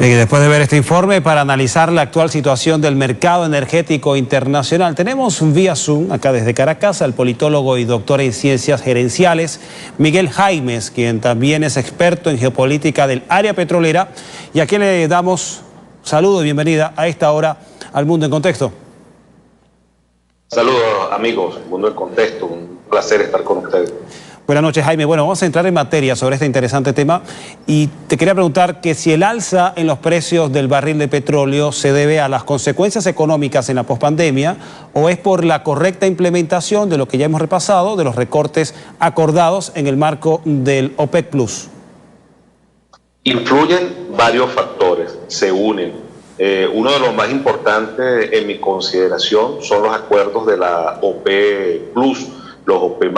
Después de ver este informe, para analizar la actual situación del mercado energético internacional, tenemos vía Zoom, acá desde Caracas, al politólogo y doctor en ciencias gerenciales, Miguel Jaimes, quien también es experto en geopolítica del área petrolera, y aquí le damos saludo y bienvenida a esta hora al Mundo en Contexto. Saludos amigos, Mundo en Contexto, un placer estar con ustedes. Buenas noches, Jaime. Bueno, vamos a entrar en materia sobre este interesante tema y te quería preguntar que si el alza en los precios del barril de petróleo se debe a las consecuencias económicas en la pospandemia o es por la correcta implementación de lo que ya hemos repasado, de los recortes acordados en el marco del OPEC Plus. Influyen varios factores, se unen. Uno de los más importantes en mi consideración son los acuerdos de la OPEC Plus, los OPEC+,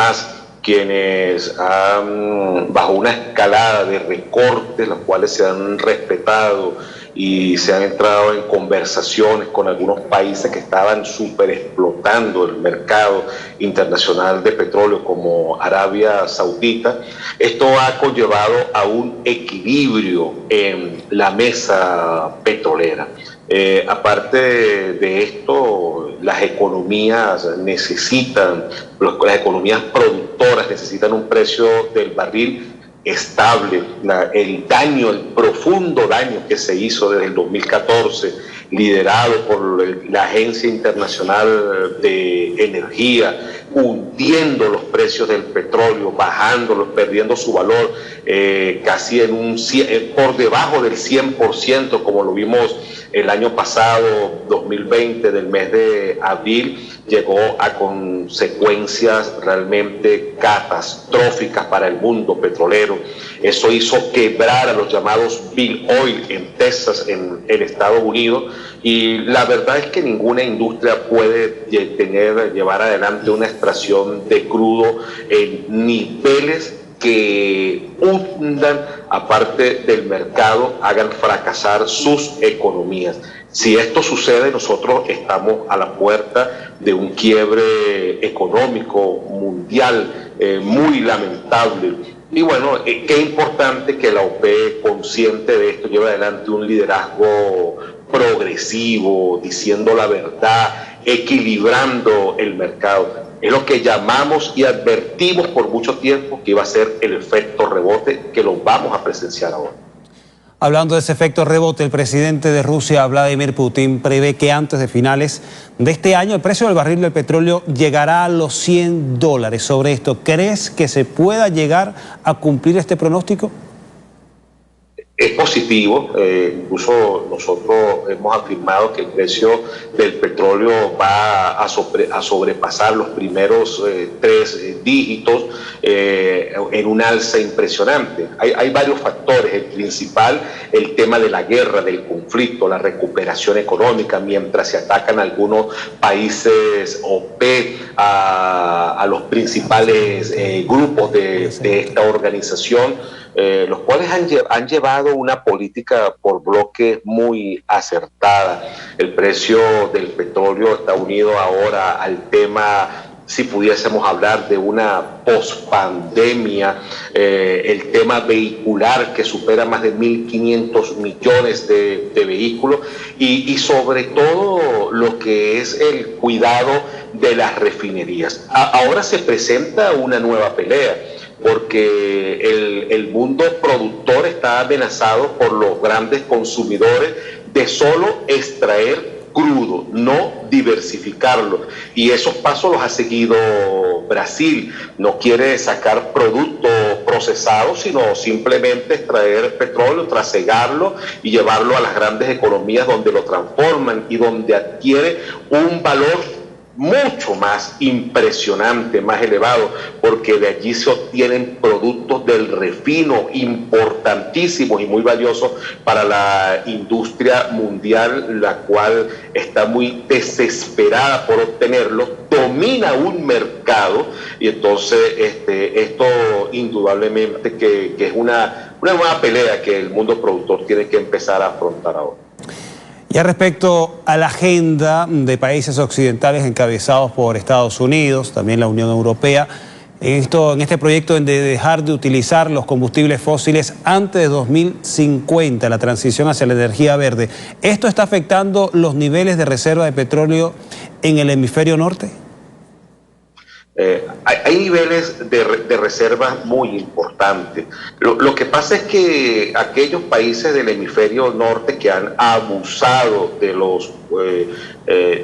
quienes han, bajo una escalada de recortes, los cuales se han respetado y se han entrado en conversaciones con algunos países que estaban súper explotando el mercado internacional de petróleo como Arabia Saudita. Esto ha conllevado a un equilibrio en la mesa petrolera. Aparte de esto, las economías necesitan, las economías productoras necesitan un precio del barril estable. El profundo daño que se hizo desde el 2014, liderado por la Agencia Internacional de Energía, hundiendo los precios del petróleo, bajándolos, perdiendo su valor casi por debajo del 100%, como lo vimos el año pasado, 2020, del mes de abril, llegó a consecuencias realmente catastróficas para el mundo petrolero. Eso hizo quebrar a los llamados Big Oil en Texas, en Estados Unidos, y la verdad es que ninguna industria puede llevar adelante una extracción de crudo en niveles que hundan, aparte del mercado, hagan fracasar sus economías. Si esto sucede, nosotros estamos a la puerta de un quiebre económico mundial muy lamentable. Y bueno, qué importante que la OPEC, consciente de esto, lleve adelante un liderazgo progresivo, diciendo la verdad, equilibrando el mercado. Es lo que llamamos y advertimos por mucho tiempo que iba a ser el efecto rebote, que lo vamos a presenciar ahora. Hablando de ese efecto rebote, el presidente de Rusia, Vladimir Putin, prevé que antes de finales de este año el precio del barril del petróleo llegará a los $100. Sobre esto, ¿crees que se pueda llegar a cumplir este pronóstico? Es positivo, incluso nosotros hemos afirmado que el precio del petróleo va a sobrepasar los primeros 3 dígitos en un alza impresionante. Hay varios factores, el principal, el tema de la guerra, del conflicto, la recuperación económica, mientras se atacan algunos países OPEC a los principales grupos de esta organización, los cuales han llevado una política por bloques muy acertada. El precio del petróleo está unido ahora al tema, si pudiésemos hablar de una pospandemia, el tema vehicular, que supera más de 1.500 millones de vehículos, y sobre todo lo que es el cuidado de las refinerías. Ahora se presenta una nueva pelea, porque el mundo productor está amenazado por los grandes consumidores de solo extraer crudo, no diversificarlo. Y esos pasos los ha seguido Brasil. No quiere sacar productos procesados, sino simplemente extraer petróleo, trasegarlo y llevarlo a las grandes economías donde lo transforman y donde adquiere un valor mucho más impresionante, más elevado, porque de allí se obtienen productos del refino importantísimos y muy valiosos para la industria mundial, la cual está muy desesperada por obtenerlo, domina un mercado, y entonces esto indudablemente que es una nueva pelea que el mundo productor tiene que empezar a afrontar ahora. Ya respecto a la agenda de países occidentales encabezados por Estados Unidos, también la Unión Europea, en este proyecto de dejar de utilizar los combustibles fósiles antes de 2050, la transición hacia la energía verde. ¿Esto está afectando los niveles de reserva de petróleo en el hemisferio norte? Hay niveles de reservas muy importantes. Lo que pasa es que aquellos países del hemisferio norte que han abusado de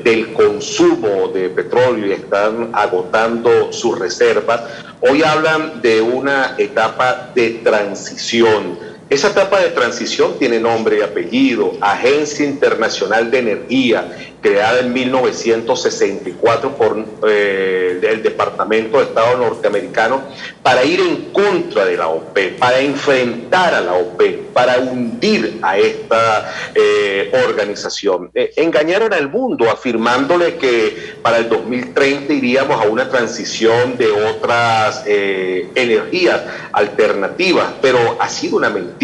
del consumo de petróleo y están agotando sus reservas, hoy hablan de una etapa de transición. Esa etapa de transición tiene nombre y apellido: Agencia Internacional de Energía, creada en 1964 por el Departamento de Estado norteamericano para ir en contra de la OPEP, para enfrentar a la OPEP, para hundir a esta organización. Engañaron al mundo afirmándole que para el 2030 iríamos a una transición de otras energías alternativas, pero ha sido una mentira.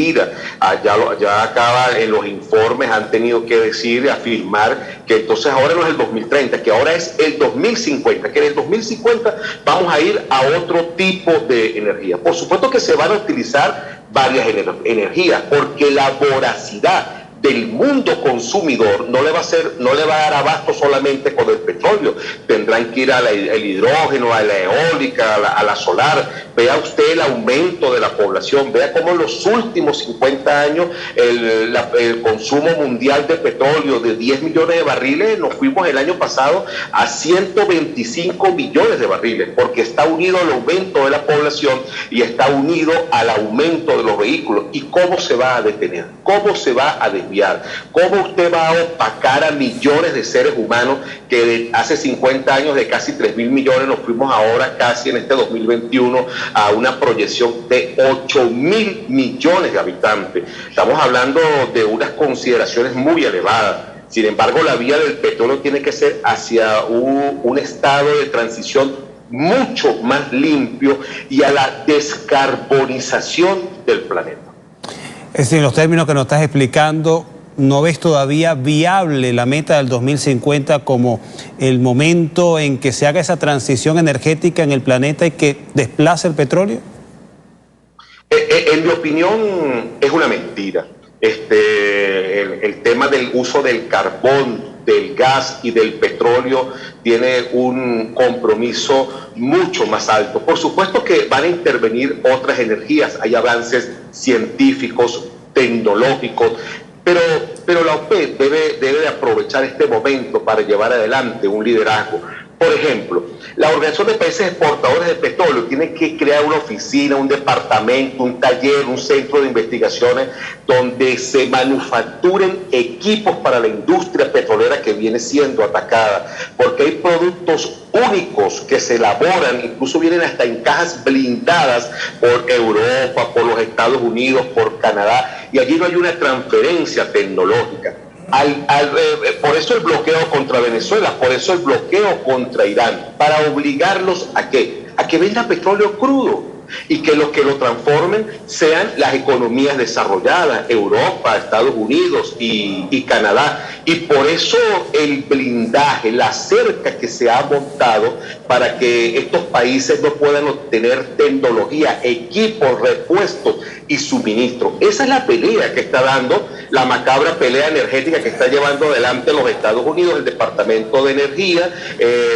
Ya acaba en los informes, han tenido que decir, afirmar que entonces ahora no es el 2030, que ahora es el 2050, que en el 2050 vamos a ir a otro tipo de energía. Por supuesto que se van a utilizar varias energías, porque la voracidad del mundo consumidor no le va a dar abasto solamente con el petróleo. Tendrán que ir al hidrógeno, a la eólica, a la solar. Vea usted el aumento de la población, vea cómo en los últimos 50 años el consumo mundial de petróleo de 10 millones de barriles, nos fuimos el año pasado a 125 millones de barriles, porque está unido al aumento de la población y está unido al aumento de los vehículos. ¿Y cómo se va a detener? ¿Cómo se va a desviar? ¿Cómo usted va a opacar a millones de seres humanos que hace 50 años de casi 3.000 millones nos fuimos ahora casi en este 2021 a una proyección de 8.000 millones de habitantes? Estamos hablando de unas consideraciones muy elevadas. Sin embargo, la vía del petróleo tiene que ser hacia un estado de transición mucho más limpio y a la descarbonización del planeta. Es decir, en los términos que nos estás explicando, ¿no ves todavía viable la meta del 2050 como el momento en que se haga esa transición energética en el planeta y que desplace el petróleo? En mi opinión, es una mentira. El tema del uso del carbón, del gas y del petróleo tiene un compromiso mucho más alto. Por supuesto que van a intervenir otras energías, hay avances científicos, tecnológicos, pero la OPEP debe de aprovechar este momento para llevar adelante un liderazgo. Por ejemplo, la Organización de Países Exportadores de Petróleo tiene que crear una oficina, un departamento, un taller, un centro de investigaciones donde se manufacturen equipos para la industria petrolera que viene siendo atacada, porque hay productos únicos que se elaboran, incluso vienen hasta en cajas blindadas por Europa, por los Estados Unidos, por Canadá, y allí no hay una transferencia tecnológica. Por eso el bloqueo contra Venezuela, por eso el bloqueo contra Irán, para obligarlos ¿a qué? A que venda petróleo crudo y que los que lo transformen sean las economías desarrolladas, Europa, Estados Unidos y Canadá. Y por eso el blindaje, la cerca que se ha montado para que estos países no puedan obtener tecnología, equipos, repuestos y suministros. Esa es la pelea que está dando, la macabra pelea energética que está llevando adelante los Estados Unidos, el Departamento de Energía,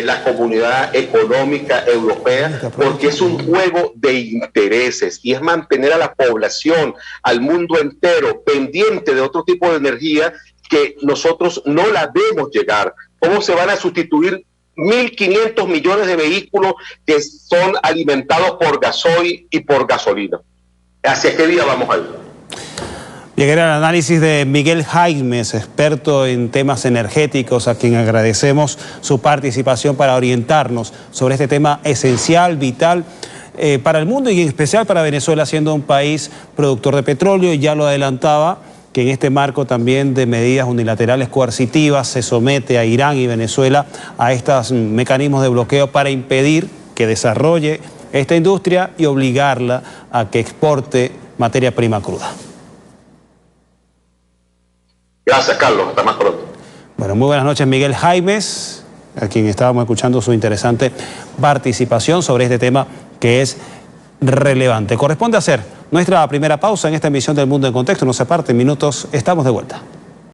la Comunidad Económica Europea, porque es un juego de intereses y es mantener a la población, al mundo entero, pendiente de otro tipo de energía que nosotros no la vemos llegar. ¿Cómo se van a sustituir 1.500 millones de vehículos que son alimentados por gasoil y por gasolina? ¿Hacia qué día vamos a ir? Llegué al análisis de Miguel Jaimes, experto en temas energéticos, a quien agradecemos su participación para orientarnos sobre este tema esencial, vital, para el mundo y en especial para Venezuela, siendo un país productor de petróleo. Y ya lo adelantaba, que en este marco también de medidas unilaterales coercitivas se somete a Irán y Venezuela a estos mecanismos de bloqueo para impedir que desarrolle esta industria y obligarla a que exporte materia prima cruda. Gracias, Carlos. Hasta más pronto. Bueno, muy buenas noches, Miguel Jaimes, a quien estábamos escuchando su interesante participación sobre este tema que es relevante. Corresponde hacer nuestra primera pausa en esta emisión del Mundo en Contexto. No se aparte, en minutos estamos de vuelta.